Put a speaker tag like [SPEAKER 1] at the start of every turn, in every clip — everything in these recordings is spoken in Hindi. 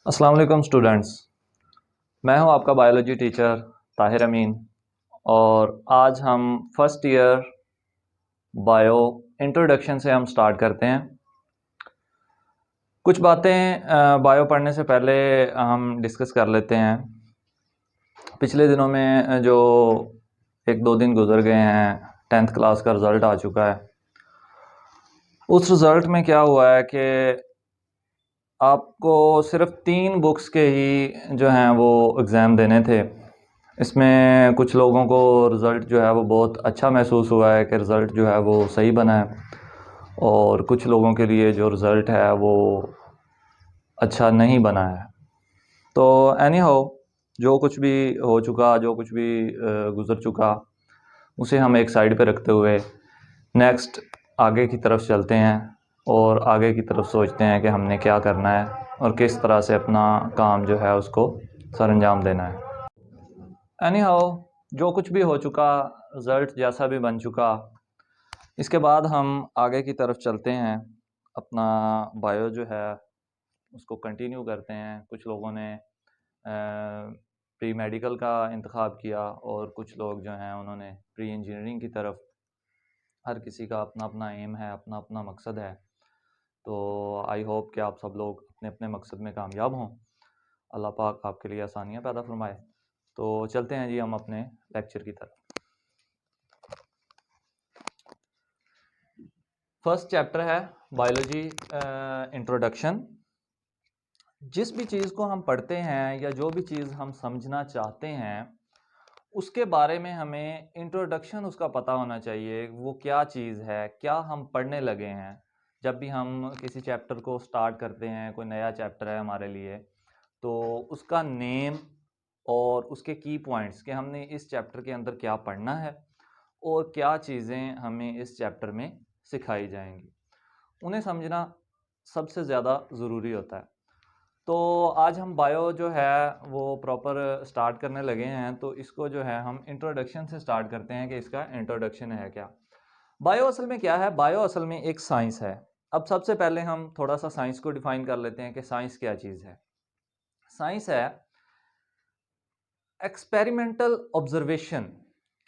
[SPEAKER 1] अस्सलाम वालेकुम स्टूडेंट्स। मैं हूं आपका बायोलॉजी टीचर ताहिर अमीन और आज हम फर्स्ट ईयर बायो इंट्रोडक्शन से हम स्टार्ट करते हैं। कुछ बातें बायो पढ़ने से पहले हम डिस्कस कर लेते हैं। पिछले दिनों में जो एक दो दिन गुजर गए हैं, 10th क्लास का रिज़ल्ट आ चुका है। उस रिज़ल्ट में क्या हुआ है कि आपको सिर्फ 3 बुक्स के ही जो हैं वो एग्ज़ाम देने थे। इसमें कुछ लोगों को रिज़ल्ट जो है वो बहुत अच्छा महसूस हुआ है कि रिज़ल्ट जो है वो सही बना है, और कुछ लोगों के लिए जो रिज़ल्ट है वो अच्छा नहीं बना है। तो एनी हाउ, जो कुछ भी हो चुका, जो कुछ भी गुज़र चुका, उसे हम एक साइड पे रखते हुए नेक्स्ट आगे की तरफ चलते हैं और आगे की तरफ सोचते हैं कि हमने क्या करना है और किस तरह से अपना काम जो है उसको सरअंजाम देना है। एनी हाउ, जो कुछ भी हो चुका, रिज़ल्ट जैसा भी बन चुका, इसके बाद हम आगे की तरफ चलते हैं। अपना बायो जो है उसको कंटिन्यू करते हैं। कुछ लोगों ने प्री मेडिकल का इंतखाब किया और कुछ लोग जो हैं उन्होंने प्री इंजीनियरिंग की तरफ। हर किसी का अपना अपना एम है, अपना अपना मकसद है। तो आई होप कि आप सब लोग अपने अपने मकसद में कामयाब हों। अल्लाह पाक आपके लिए आसानियाँ पैदा फरमाए। तो चलते हैं जी हम अपने लेक्चर की तरफ। फर्स्ट चैप्टर है बायोलॉजी इंट्रोडक्शन। जिस भी चीज़ को हम पढ़ते हैं या जो भी चीज़ हम समझना चाहते हैं, उसके बारे में हमें इंट्रोडक्शन उसका पता होना चाहिए। वो क्या चीज़ है, क्या हम पढ़ने लगे हैं। जब भी हम किसी चैप्टर को स्टार्ट करते हैं, कोई नया चैप्टर है हमारे लिए, तो उसका नेम और उसके की पॉइंट्स कि हमने इस चैप्टर के अंदर क्या पढ़ना है और क्या चीज़ें हमें इस चैप्टर में सिखाई जाएंगी, उन्हें समझना सबसे ज़्यादा ज़रूरी होता है। तो आज हम बायो जो है वो प्रॉपर स्टार्ट करने लगे हैं। तो इसको जो है हम इंट्रोडक्शन से स्टार्ट करते हैं कि इसका इंट्रोडक्शन है क्या। बायो असल में क्या है? बायो असल में एक साइंस है। अब सबसे पहले हम थोड़ा सा साइंस को डिफाइन कर लेते हैं कि साइंस क्या चीज़ है। साइंस है एक्सपेरिमेंटल ऑब्जर्वेशन।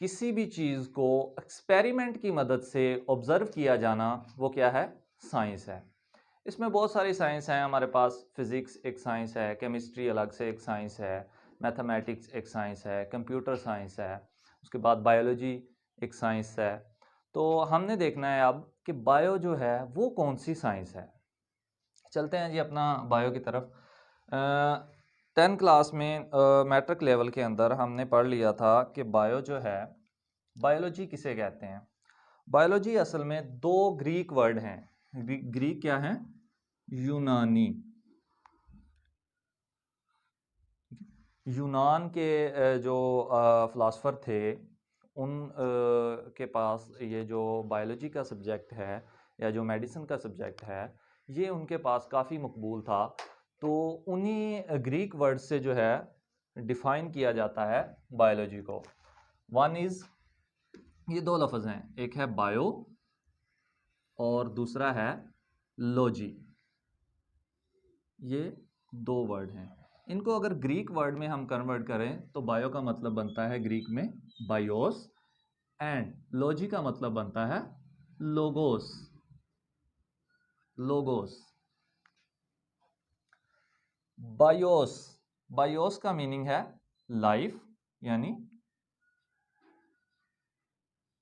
[SPEAKER 1] किसी भी चीज़ को एक्सपेरिमेंट की मदद से ऑब्जर्व किया जाना, वो क्या है? साइंस है। इसमें बहुत सारी साइंस हैं हमारे पास। फिज़िक्स एक साइंस है, केमिस्ट्री अलग से एक साइंस है, मैथमेटिक्स एक साइंस है, कंप्यूटर साइंस है, उसके बाद बायोलॉजी एक साइंस है। तो हमने देखना है अब कि बायो जो है वो कौन सी साइंस है। चलते हैं जी अपना बायो की तरफ। 10 क्लास में मैट्रिक लेवल के अंदर हमने पढ़ लिया था कि बायो जो है, बायोलॉजी किसे कहते हैं। बायोलॉजी असल में दो ग्रीक वर्ड हैं। ग्रीक क्या है? यूनानी। यूनान के जो फ़िलासफ़र थे, उन के पास ये जो बायोलॉजी का सब्जेक्ट है या जो मेडिसिन का सब्जेक्ट है, ये उनके पास काफ़ी मकबूल था। तो उन्हीं ग्रीक वर्ड से जो है डिफ़ाइन किया जाता है बायोलॉजी को। वन इज़, ये दो लफ्ज़ हैं, एक है बायो और दूसरा है लॉजी। ये दो वर्ड हैं। इनको अगर ग्रीक वर्ड में हम कन्वर्ट करें तो बायो का मतलब बनता है ग्रीक में बायोस, एंड लॉजी का मतलब बनता है लोगोस। Logos, BIOS. बायोस का मीनिंग है लाइफ, यानी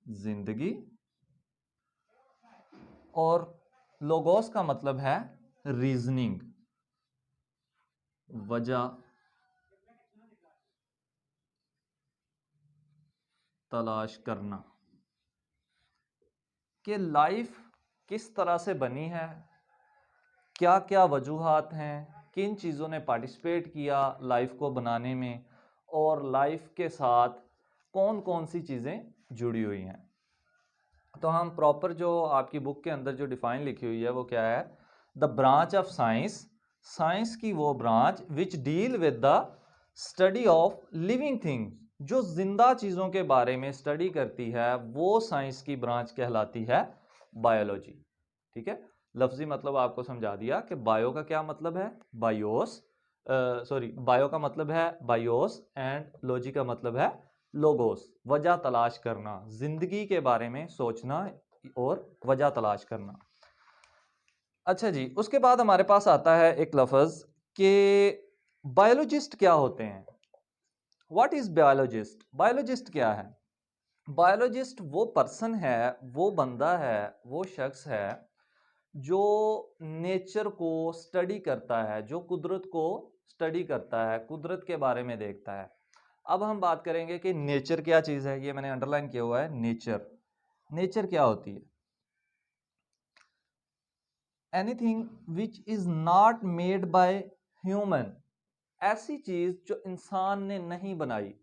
[SPEAKER 1] जिंदगी, और लोगोस का मतलब है रीजनिंग, वजह, तलाश करना कि लाइफ किस तरह से बनी है, क्या क्या वजूहात हैं, किन चीज़ों ने पार्टिसिपेट किया लाइफ को बनाने में, और लाइफ के साथ कौन कौन सी चीज़ें जुड़ी हुई हैं। तो हम प्रॉपर जो आपकी बुक के अंदर जो डिफाइन लिखी हुई है वो क्या है? The branch of science, science की वो branch which deal with the study of living things, जो जिंदा चीज़ों के बारे में स्टडी करती है, वो साइंस की ब्रांच कहलाती है बायोलॉजी। ठीक है, लफ्जी मतलब आपको समझा दिया कि बायो का क्या मतलब है, बायोस, सॉरी, बायो का मतलब है बायोस एंड लॉजी का मतलब है लोगोस, वजह तलाश करना, जिंदगी के बारे में सोचना और वजह तलाश करना। अच्छा जी, उसके बाद हमारे पास आता है एक लफ्ज कि बायोलॉजिस्ट क्या होते हैं। What is biologist? बायोलॉजिस्ट क्या है? बायोलॉजिस्ट वो पर्सन है, वो बंदा है, वो शख्स है जो नेचर को स्टडी करता है, जो कुदरत को स्टडी करता है, कुदरत के बारे में देखता है। अब हम बात करेंगे कि नेचर क्या चीज है, ये मैंने अंडरलाइन किया हुआ है, नेचर। नेचर क्या होती है? Anything which is not made by human, ऐसी चीज जो इंसान ने नहीं बनाई,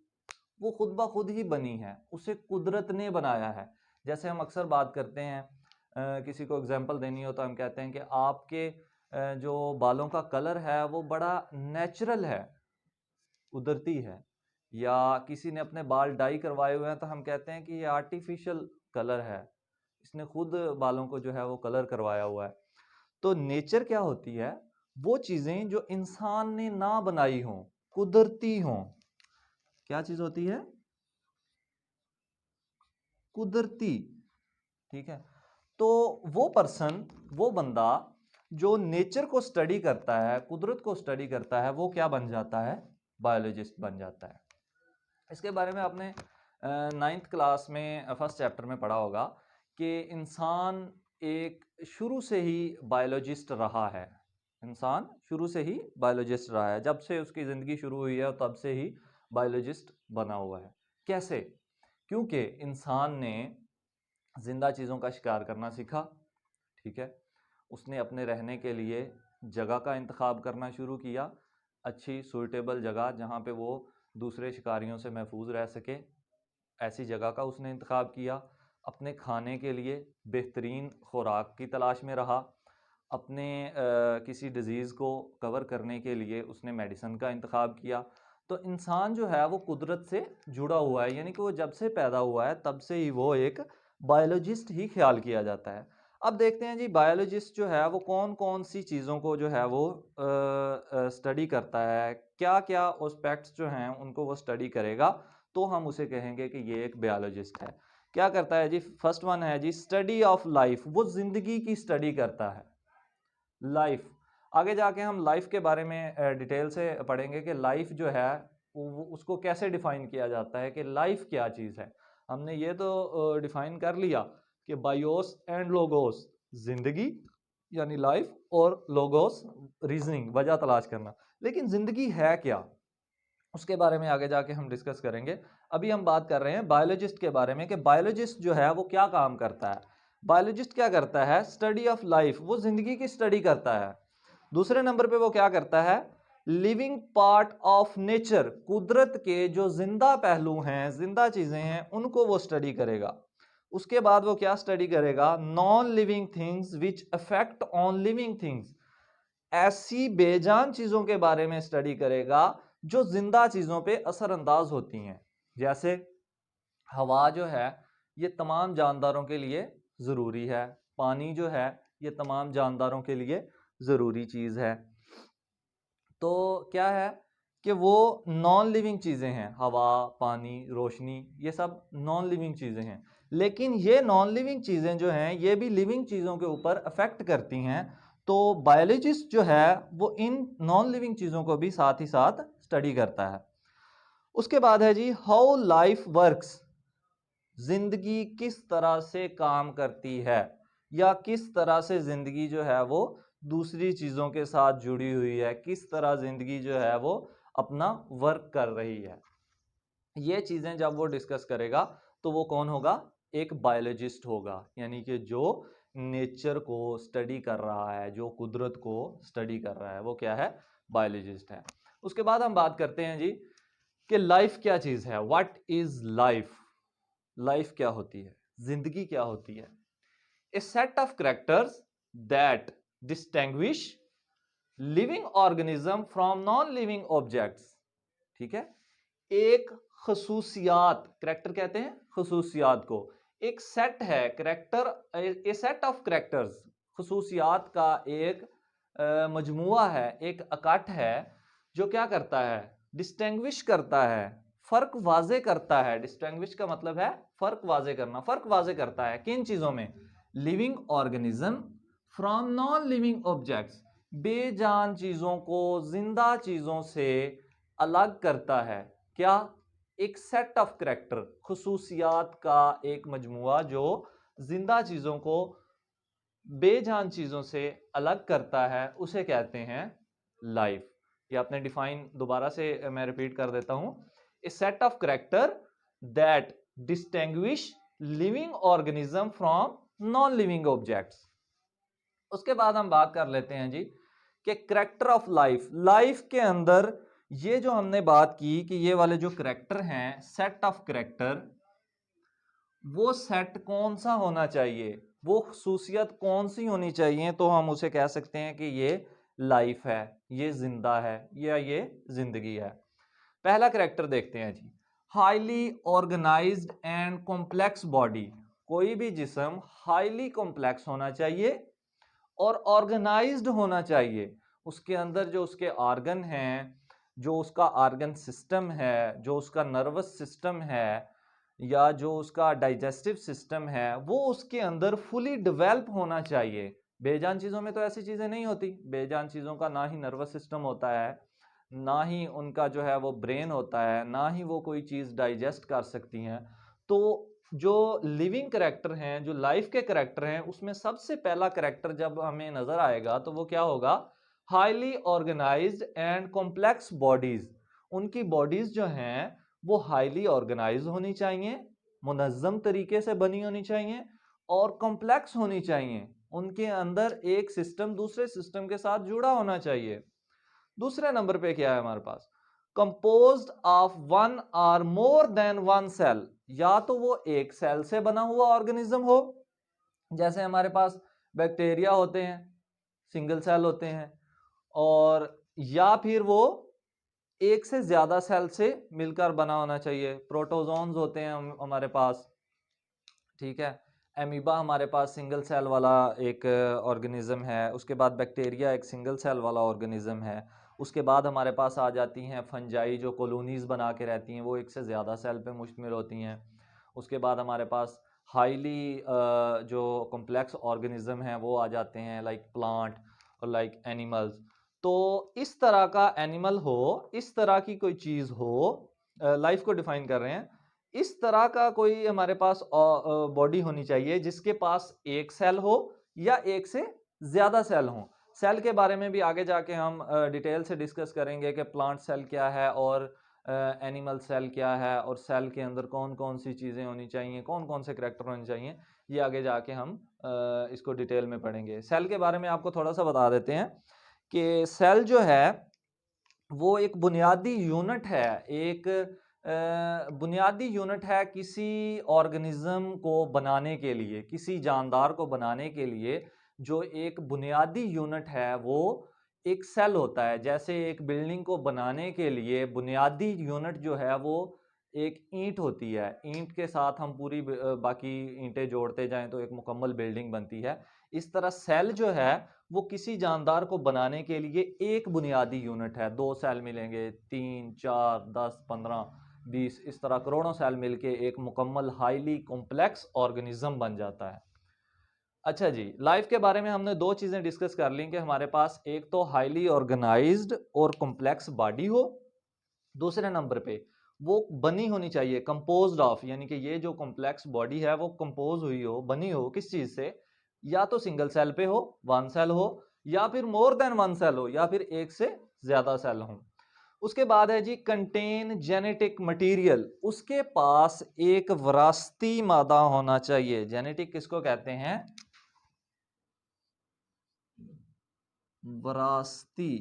[SPEAKER 1] वो खुद ब खुद ही बनी है, उसे कुदरत ने बनाया है। जैसे हम अक्सर बात करते हैं, किसी को एग्जांपल देनी हो तो हम कहते हैं कि आपके जो बालों का कलर है वो बड़ा नेचुरल है, कुदरती है। या किसी ने अपने बाल डाई करवाए हुए हैं तो हम कहते हैं कि ये आर्टिफिशियल कलर है, इसने खुद बालों को जो है वो कलर करवाया हुआ है। तो नेचर क्या होती है? वो चीजें जो इंसान ने ना बनाई हों, कुदरती हों। क्या चीज होती है? कुदरती। ठीक है। तो वो पर्सन, वो बंदा जो नेचर को स्टडी करता है, कुदरत को स्टडी करता है, वो क्या बन जाता है? बायोलॉजिस्ट बन जाता है। इसके बारे में आपने 9th क्लास में फर्स्ट चैप्टर में पढ़ा होगा कि इंसान एक शुरू से ही बायोलॉजिस्ट रहा है। इंसान शुरू से ही बायोलॉजिस्ट रहा है, जब से उसकी ज़िंदगी शुरू हुई है तब से ही बायोलॉजिस्ट बना हुआ है। कैसे? क्योंकि इंसान ने जिंदा चीज़ों का शिकार करना सीखा। ठीक है। उसने अपने रहने के लिए जगह का इंतखाब करना शुरू किया, अच्छी सूटेबल जगह जहाँ पे वो दूसरे शिकारियों से महफूज रह सके, ऐसी जगह का उसने इंतखाब किया। अपने खाने के लिए बेहतरीन खुराक की तलाश में रहा। अपने किसी डिज़ीज़ को कवर करने के लिए उसने मेडिसिन का इंतखाब किया। तो इंसान जो है वो कुदरत से जुड़ा हुआ है, यानी कि वो जब से पैदा हुआ है तब से ही वो एक बायोलॉजिस्ट ही ख्याल किया जाता है। अब देखते हैं जी, बायोलॉजिस्ट जो है वो कौन कौन सी चीज़ों को जो है वो स्टडी करता है, क्या क्या एस्पेक्ट्स जो हैं उनको वो स्टडी करेगा, तो हम उसे कहेंगे कि ये एक बायोलॉजिस्ट है। क्या करता है जी? फर्स्ट वन है जी स्टडी ऑफ लाइफ, वो जिंदगी की स्टडी करता है। लाइफ, आगे जाके हम लाइफ के बारे में डिटेल से पढ़ेंगे कि लाइफ जो है उसको कैसे डिफाइन किया जाता है, कि लाइफ क्या चीज़ है। हमने ये तो डिफाइन कर लिया कि बायोस एंड लोगोस, जिंदगी यानी लाइफ, और लोगोस रीजनिंग, वजह तलाश करना। लेकिन जिंदगी है क्या, उसके बारे में आगे जाके हम डिस्कस करेंगे। अभी हम बात कर रहे हैं बायोलॉजिस्ट के बारे में कि बायोलॉजिस्ट जो है वो क्या काम करता है। बायोलॉजिस्ट क्या करता है? स्टडी ऑफ लाइफ, वो जिंदगी की स्टडी करता है। दूसरे नंबर पे वो क्या करता है? लिविंग पार्ट ऑफ नेचर, कुदरत के जो जिंदा पहलू हैं, जिंदा चीजें हैं, उनको वो स्टडी करेगा। उसके बाद वो क्या स्टडी करेगा? Non living things which affect on living things, ऐसी बेजान चीजों के बारे में स्टडी करेगा जो जिंदा चीजों पे असरअंदाज होती हैं। जैसे हवा जो है ये तमाम जानदारों के लिए ज़रूरी है, पानी जो है ये तमाम जानदारों के लिए ज़रूरी चीज़ है। तो क्या है कि वो नॉन लिविंग चीज़ें हैं, हवा, पानी, रोशनी, ये सब नॉन लिविंग चीज़ें हैं। लेकिन ये नॉन लिविंग चीज़ें जो हैं ये भी लिविंग चीज़ों के ऊपर अफेक्ट करती हैं। तो बायोलॉजिस्ट जो है वो इन नॉन लिविंग चीज़ों को भी साथ ही साथ स्टडी करता है। उसके बाद है जी हाउ लाइफ वर्क्स, जिंदगी किस तरह से काम करती है, या किस तरह से जिंदगी जो है वो दूसरी चीजों के साथ जुड़ी हुई है, किस तरह जिंदगी जो है वो अपना वर्क कर रही है। ये चीजें जब वो डिस्कस करेगा तो वो कौन होगा? एक बायोलॉजिस्ट होगा, यानी कि जो नेचर को स्टडी कर रहा है, जो कुदरत को स्टडी कर रहा है, वो क्या है? बायोलॉजिस्ट है। उसके बाद हम बात करते हैं जी कि लाइफ क्या चीज है। What is life? लाइफ क्या होती है? जिंदगी क्या होती है? A set of characters that distinguish living organism from non living objects. ठीक है। एक खसूसियात, करेक्टर कहते हैं खसूसियात को, एक सेट है character, a set of characters, खसूसियात का एक मजमुआ है, एक इकट्ठ है जो क्या करता है, डिस्टिंग्विश करता है, फर्क वाजे करता है। डिस्टिंग्विश का मतलब है फर्क वाजे करना, फर्क वाजे करता है किन चीजों में, living organism from non living objects, बेजान चीजों को जिंदा चीजों से अलग करता है। क्या, एक सेट ऑफ करैक्टर, खुसूसियात का एक मजमुआ जो जिंदा चीजों को बेजान चीजों से अलग करता है, उसे कहते हैं लाइफ। ये आपने डिफाइन दोबारा से मैं रिपीट कर देता हूं, a set of character that distinguish living organism from non living objects. उसके बाद हम बात कर लेते हैं जी कि करैक्टर ऑफ लाइफ। लाइफ के अंदर ये जो हमने बात की कि ये वाले जो करैक्टर हैं, सेट ऑफ करैक्टर, वो सेट कौन सा होना चाहिए, वो खसूसियत कौन सी होनी चाहिए, तो हम उसे कह सकते हैं कि ये लाइफ है, ये जिंदा है, या ये जिंदगी है। पहला करैक्टर देखते हैं जी, highly organised and complex body. कोई भी जिस्म हाईली कॉम्प्लेक्स होना चाहिए और ऑर्गेनाइज्ड होना चाहिए। उसके अंदर जो उसके ऑर्गन हैं, जो उसका ऑर्गन सिस्टम है, जो उसका नर्वस सिस्टम है, या जो उसका डाइजेस्टिव सिस्टम है, वो उसके अंदर फुली डेवलप होना चाहिए। बेजान चीज़ों में तो ऐसी चीज़ें नहीं होती। बेजान चीज़ों का ना ही नर्वस सिस्टम होता है, ना ही उनका जो है वो ब्रेन होता है, ना ही वो कोई चीज़ डाइजेस्ट कर सकती हैं। तो जो लिविंग करैक्टर हैं, जो लाइफ के करैक्टर हैं, उसमें सबसे पहला करैक्टर जब हमें नजर आएगा तो वो क्या होगा, highly organised and complex bodies. उनकी बॉडीज जो हैं वो हाईली ऑर्गेनाइज होनी चाहिए, मुनज्जम तरीके से बनी होनी चाहिए और कॉम्प्लेक्स होनी चाहिए। उनके अंदर एक सिस्टम दूसरे सिस्टम के साथ जुड़ा होना चाहिए। दूसरे नंबर पे क्या है हमारे पास, कंपोज्ड ऑफ वन और मोर देन वन सेल। या तो वो एक सेल से बना हुआ ऑर्गेनिज्म हो, जैसे हमारे पास बैक्टीरिया होते हैं, सिंगल सेल होते हैं, और या फिर वो एक से ज्यादा सेल से मिलकर बना होना चाहिए। प्रोटोजोन्स होते हैं हमारे पास, ठीक है। एमीबा हमारे पास सिंगल सेल वाला एक ऑर्गेनिज्म है। उसके बाद बैक्टीरिया एक सिंगल सेल वाला ऑर्गेनिज्म है। उसके बाद हमारे पास आ जाती हैं फंजाई, जो कॉलोनीज बना के रहती हैं, वो एक से ज़्यादा सेल पे मुश्तमिल होती हैं। उसके बाद हमारे पास हाईली जो कॉम्प्लेक्स ऑर्गेनिज्म हैं वो आ जाते हैं, लाइक प्लांट और लाइक एनिमल्स। तो इस तरह का एनिमल हो, इस तरह की कोई चीज़ हो, लाइफ को डिफाइन कर रहे हैं, इस तरह का कोई हमारे पास बॉडी होनी चाहिए जिसके पास एक सेल हो या एक से ज्यादा सेल हो। सेल के बारे में भी आगे जाके हम डिटेल से डिस्कस करेंगे कि प्लांट सेल क्या है और एनिमल सेल क्या है, और सेल के अंदर कौन कौन सी चीज़ें होनी चाहिए, कौन कौन से करैक्टर होने चाहिए। ये आगे जाके हम इसको डिटेल में पढ़ेंगे। सेल के बारे में आपको थोड़ा सा बता देते हैं कि सेल जो है वो एक बुनियादी यूनिट है, एक बुनियादी यूनिट है किसी ऑर्गेनिज्म को बनाने के लिए, किसी जानदार को बनाने के लिए जो एक बुनियादी यूनिट है वो एक सेल होता है। जैसे एक बिल्डिंग को बनाने के लिए बुनियादी यूनिट जो है वो एक ईंट होती है, ईंट के साथ हम पूरी बाकी ईंटें जोड़ते जाएं तो एक मुकम्मल बिल्डिंग बनती है। इस तरह सेल जो है वो किसी जानदार को बनाने के लिए एक बुनियादी यूनिट है। 2 सेल मिलेंगे, 3, 4, 10, 15, 20, इस तरह करोड़ों सेल मिलके एक मुकम्मल हाईली कॉम्प्लेक्स ऑर्गेनिज्म बन जाता है। अच्छा जी, लाइफ के बारे में हमने 2 चीज़ें डिस्कस कर ली कि हमारे पास एक तो हाईली ऑर्गेनाइज्ड और कॉम्प्लेक्स बॉडी हो, दूसरे नंबर पे वो बनी होनी चाहिए कंपोज्ड ऑफ, यानी कि ये जो कॉम्प्लेक्स बॉडी है वो कंपोज हुई हो, बनी हो किस चीज से, या तो सिंगल सेल पे हो, वन सेल हो, या फिर मोर देन वन सेल हो, या फिर एक से ज्यादा सेल हो। उसके बाद है जी कंटेन जेनेटिक मटेरियल, उसके पास एक विरासती मादा होना चाहिए। जेनेटिक किसको कहते हैं, विरासती,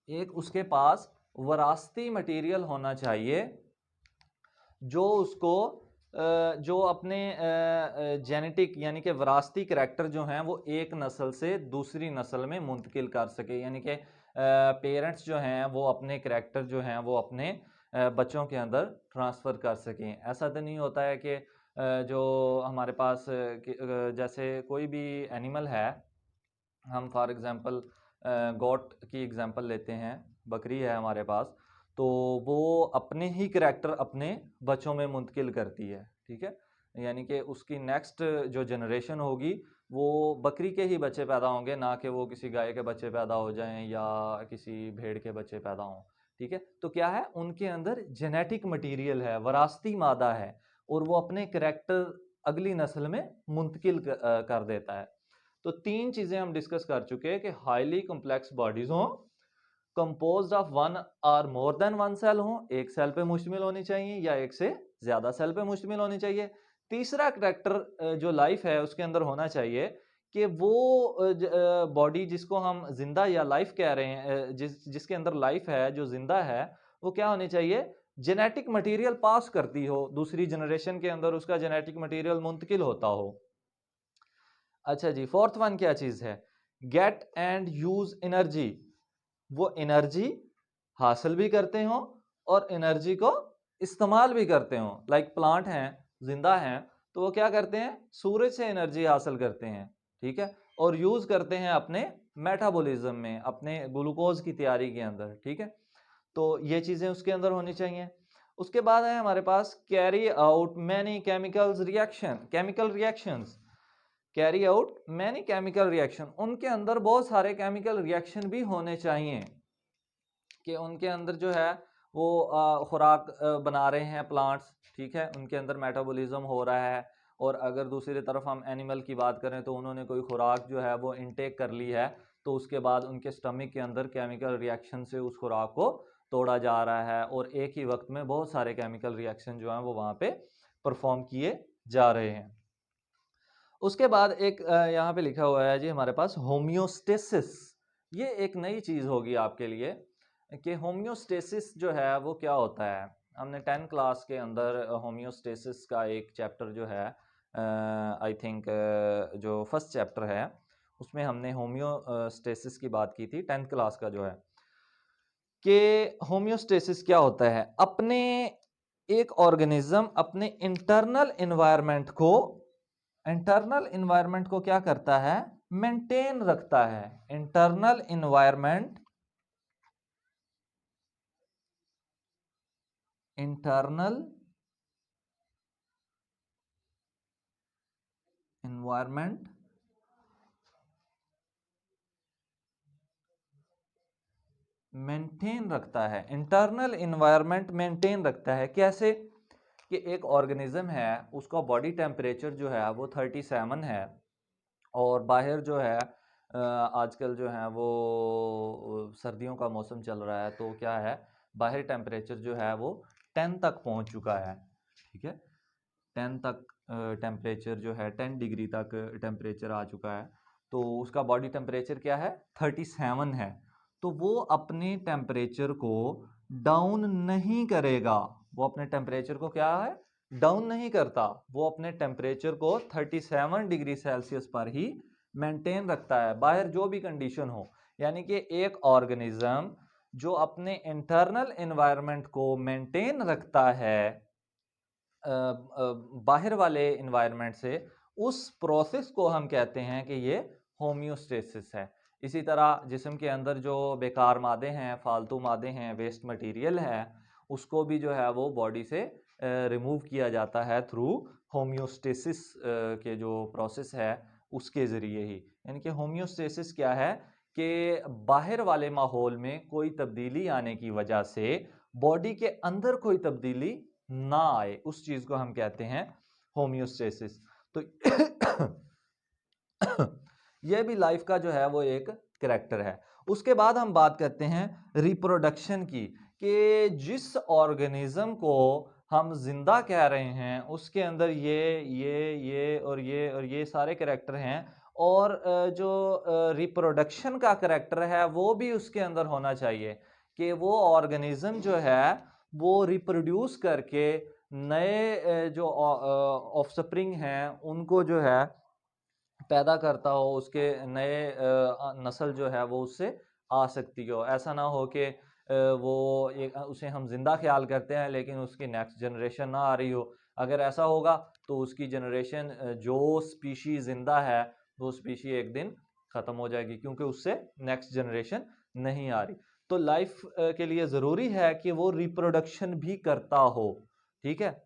[SPEAKER 1] एक उसके पास विरासती मटेरियल होना चाहिए जो उसको जो अपने जेनेटिक यानी कि विरासती करैक्टर जो हैं वो एक नस्ल से दूसरी नस्ल में मुंतकिल कर सके। यानी कि पेरेंट्स जो हैं वो अपने करैक्टर जो हैं वो अपने बच्चों के अंदर ट्रांसफ़र कर सकें। ऐसा तो नहीं होता है कि जो हमारे पास जैसे कोई भी एनिमल है, हम फॉर एग्ज़ाम्पल गॉट की एग्जांपल लेते हैं, बकरी है हमारे पास, तो वो अपने ही करैक्टर अपने बच्चों में मुंतकिल करती है, ठीक है। यानी कि उसकी नेक्स्ट जो जनरेशन होगी वो बकरी के ही बच्चे पैदा होंगे, ना कि वो किसी गाय के बच्चे पैदा हो जाएं या किसी भेड़ के बच्चे पैदा हों, ठीक है। तो क्या है, उनके अंदर जेनेटिक मटेरियल है, वरासती मादा है, और वो अपने करैक्टर अगली नस्ल में मुंतकिल कर देता है। तो तीन चीजें हम डिस्कस कर चुके हैं कि हाईली कॉम्प्लेक्स बॉडीज हों, कंपोज्ड ऑफ वन और मोर देन वन सेल हो, एक सेल पे मुश्तमिल होनी चाहिए या एक से ज्यादा सेल पे मुश्तमिल होनी चाहिए। तीसरा करैक्टर जो लाइफ है उसके अंदर होना चाहिए कि वो बॉडी जिसको हम जिंदा या लाइफ कह रहे हैं, जिसके अंदर लाइफ है, जो जिंदा है, वो क्या होनी चाहिए, जेनेटिक मटेरियल पास करती हो, दूसरी जनरेशन के अंदर उसका जेनेटिक मटेरियल मुंतकिल होता हो। अच्छा जी, फोर्थ वन क्या चीज है, गेट एंड यूज एनर्जी, वो एनर्जी हासिल भी करते हो और एनर्जी को इस्तेमाल भी करते हो। लाइक प्लांट हैं, जिंदा हैं, तो वो क्या करते हैं, सूरज से एनर्जी हासिल करते हैं, ठीक है, और यूज करते हैं अपने मेटाबॉलिज्म में, अपने ग्लूकोज की तैयारी के अंदर, ठीक है। तो ये चीजें उसके अंदर होनी चाहिए। उसके बाद है हमारे पास carry out many chemical reactions, carry out many chemical reaction, उनके अंदर बहुत सारे केमिकल रिएक्शन भी होने चाहिए कि उनके अंदर जो है वो खुराक बना रहे हैं प्लांट्स, ठीक है, उनके अंदर मेटाबॉलिज्म हो रहा है। और अगर दूसरी तरफ हम एनिमल की बात करें तो उन्होंने कोई खुराक जो है वो इनटेक कर ली है, तो उसके बाद उनके स्टमक के अंदर केमिकल रिएक्शन से उस खुराक को तोड़ा जा रहा है, और एक ही वक्त में बहुत सारे केमिकल रिएक्शन जो हैं वो वहाँ पे परफॉर्म किए जा रहे हैं। उसके बाद एक यहाँ पे लिखा हुआ है जी हमारे पास होम्योस्टेसिस, ये एक नई चीज होगी आपके लिए कि होम्योस्टेसिस जो है वो क्या होता है। हमने 10 क्लास के अंदर होम्योस्टेसिस का एक चैप्टर जो है, आई थिंक जो फर्स्ट चैप्टर है, उसमें हमने होम्योस्टेसिस की बात की थी, 10th क्लास का जो है, कि होम्योस्टेसिस क्या होता है। अपने एक ऑर्गेनिज्म अपने इंटरनल इन्वायरमेंट को क्या करता है, मेंटेन रखता है। इंटरनल इन्वायरमेंट मेंटेन रखता है, इंटरनल इन्वायरमेंट मेंटेन रखता है। कैसे कि एक ऑर्गेनिज्म है, उसका बॉडी टेम्परेचर जो है वो 37 है, और बाहर जो है आजकल जो है वो सर्दियों का मौसम चल रहा है, तो क्या है, बाहर टेम्परेचर जो है वो 10 तक पहुंच चुका है, ठीक है, 10 तक टेम्परेचर जो है 10 डिग्री तक टेम्परेचर आ चुका है, तो उसका बॉडी टेम्परेचर क्या है, 37 है। तो वो अपने टेम्परेचर को डाउन नहीं करेगा, वो अपने टेम्परेचर को क्या है, डाउन नहीं करता, वो अपने टेम्परेचर को 37 डिग्री सेल्सियस पर ही मेंटेन रखता है, बाहर जो भी कंडीशन हो। यानी कि एक ऑर्गेनिज्म जो अपने इंटरनल एनवायरनमेंट को मेंटेन रखता है बाहर वाले इन्वायरमेंट से, उस प्रोसेस को हम कहते हैं कि ये होम्योस्टेसिस है। इसी तरह जिस्म के अंदर जो बेकार मादे हैं, फालतू मादे हैं, वेस्ट मटेरियल है, उसको भी जो है वो बॉडी से रिमूव किया जाता है थ्रू होम्योस्टेसिस के जो प्रोसेस है उसके ज़रिए ही। यानी कि होम्योस्टेसिस क्या है कि बाहर वाले माहौल में कोई तब्दीली आने की वजह से बॉडी के अंदर कोई तब्दीली ना आए, उस चीज को हम कहते हैं होम्योस्टेसिस। तो यह भी लाइफ का जो है वो एक करैक्टर है। उसके बाद हम बात करते हैं रिप्रोडक्शन की, कि जिस ऑर्गेनिज्म को हम जिंदा कह रहे हैं उसके अंदर ये और ये सारे करैक्टर हैं, और जो रिप्रोडक्शन का करैक्टर है वो भी उसके अंदर होना चाहिए, कि वो ऑर्गेनिज्म जो है वो रिप्रोड्यूस करके नए जो ऑफस्प्रिंग हैं उनको जो है पैदा करता हो, उसके नए नस्ल जो है वो उससे आ सकती हो। ऐसा ना हो कि वो उसे हम जिंदा ख्याल करते हैं लेकिन उसकी नेक्स्ट जनरेशन ना आ रही हो। अगर ऐसा होगा तो उसकी जनरेशन जो स्पीशी जिंदा है वो स्पीशी एक दिन ख़त्म हो जाएगी, क्योंकि उससे नेक्स्ट जनरेशन नहीं आ रही। तो लाइफ के लिए ज़रूरी है कि वो रिप्रोडक्शन भी करता हो, ठीक है।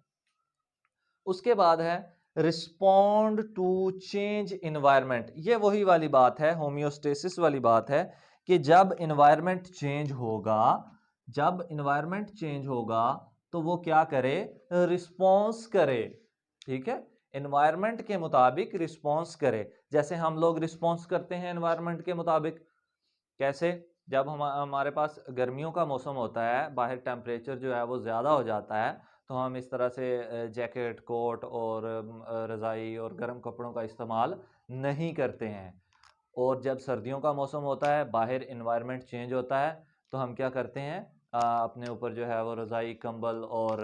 [SPEAKER 1] उसके बाद है रिस्पॉन्ड टू चेंज इन्वायरमेंट। ये वही वाली बात है, होम्योस्टेसिस वाली बात है कि जब इन्वायरमेंट चेंज होगा, जब इन्वायरमेंट चेंज होगा तो वो क्या करे, रिस्पॉन्स करे, ठीक है। इन्वायरमेंट के मुताबिक रिस्पॉन्स करे, जैसे हम लोग रिस्पॉन्स करते हैं इन्वायरमेंट के मुताबिक। कैसे, जब हमारे पास गर्मियों का मौसम होता है, बाहर टेम्परेचर जो है वो ज़्यादा हो जाता है, तो हम इस तरह से जैकेट, कोट और रज़ाई और गर्म कपड़ों का इस्तेमाल नहीं करते हैं। और जब सर्दियों का मौसम होता है, बाहर इन्वायरमेंट चेंज होता है, तो हम क्या करते हैं, अपने ऊपर जो है वो रज़ाई, कंबल और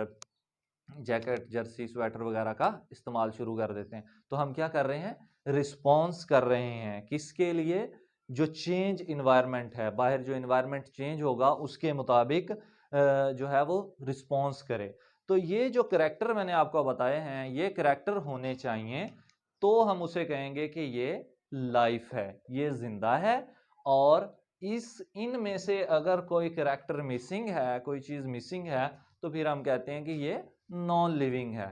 [SPEAKER 1] जैकेट, जर्सी, स्वेटर वगैरह का इस्तेमाल शुरू कर देते हैं। तो हम क्या कर रहे हैं, रिस्पॉन्स कर रहे हैं, किसके लिए, जो चेंज इन्वायरमेंट है, बाहर जो इन्वायरमेंट चेंज होगा उसके मुताबिक जो है वो रिस्पॉन्स करे। तो ये जो करैक्टर मैंने आपको बताए हैं, ये करैक्टर होने चाहिए, तो हम उसे कहेंगे कि ये लाइफ है, ये जिंदा है। और इनमें से अगर कोई करैक्टर मिसिंग है, कोई चीज मिसिंग है, तो फिर हम कहते हैं कि ये नॉन लिविंग है,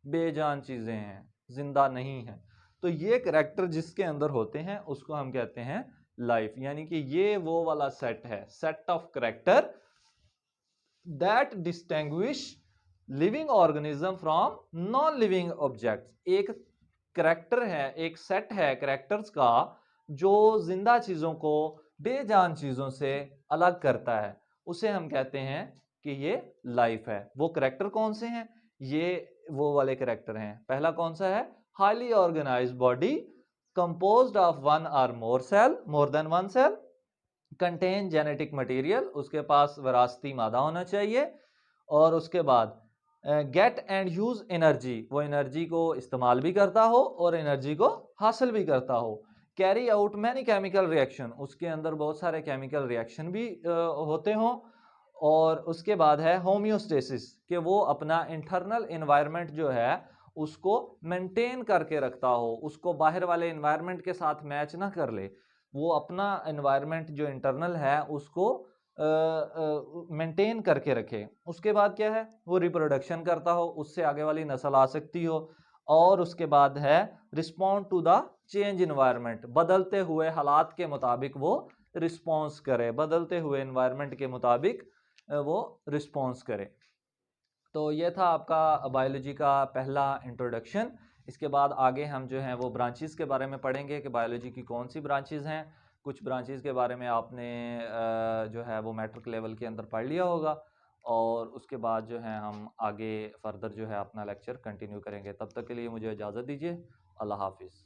[SPEAKER 1] बेजान चीजें हैं, जिंदा नहीं है। तो ये करैक्टर जिसके अंदर होते हैं उसको हम कहते हैं लाइफ। यानी कि ये वो वाला सेट है, set of character that distinguish living organism from non living objects. एक करैक्टर है, एक सेट है करैक्टर्स का जो जिंदा चीजों को बेजान चीजों से अलग करता है, उसे हम कहते हैं कि ये लाइफ है। वो करैक्टर कौन से हैं, ये वो वाले करैक्टर हैं। पहला कौन सा है, highly organised body composed of one और more cell, more than one cell, contain genetic material, उसके पास विरासती मादा होना चाहिए। और उसके बाद गेट एंड यूज एनर्जी, वो एनर्जी को इस्तेमाल भी करता हो और एनर्जी को हासिल भी करता हो। Carry out many chemical reaction, उसके अंदर बहुत सारे केमिकल रिएक्शन भी होते हों। और उसके बाद है होम्योस्टेसिस, कि वो अपना इंटरनल एनवायरनमेंट जो है उसको मेंटेन करके रखता हो, उसको बाहर वाले एनवायरनमेंट के साथ मैच ना कर ले, वो अपना एनवायरनमेंट जो इंटरनल है उसको मेंटेन करके रखे। उसके बाद क्या है, वो रिप्रोडक्शन करता हो, उससे आगे वाली नस्ल आ सकती हो। और उसके बाद है respond to the change environment, बदलते हुए हालात के मुताबिक वो रिस्पॉन्स करे, बदलते हुए इन्वायरमेंट के मुताबिक वो रिस्पॉन्स करे। तो ये था आपका बायोलॉजी का पहला इंट्रोडक्शन। इसके बाद आगे हम जो हैं वो ब्रांचेस के बारे में पढ़ेंगे कि बायोलॉजी की कौन सी ब्रांचेस हैं। कुछ ब्रांचेस के बारे में आपने जो है वो मैट्रिक लेवल के अंदर पढ़ लिया होगा। और उसके बाद जो है हम आगे फर्दर जो है अपना लेक्चर कंटिन्यू करेंगे। तब तक के लिए मुझे इजाज़त दीजिए। अल्लाह हाफिज़।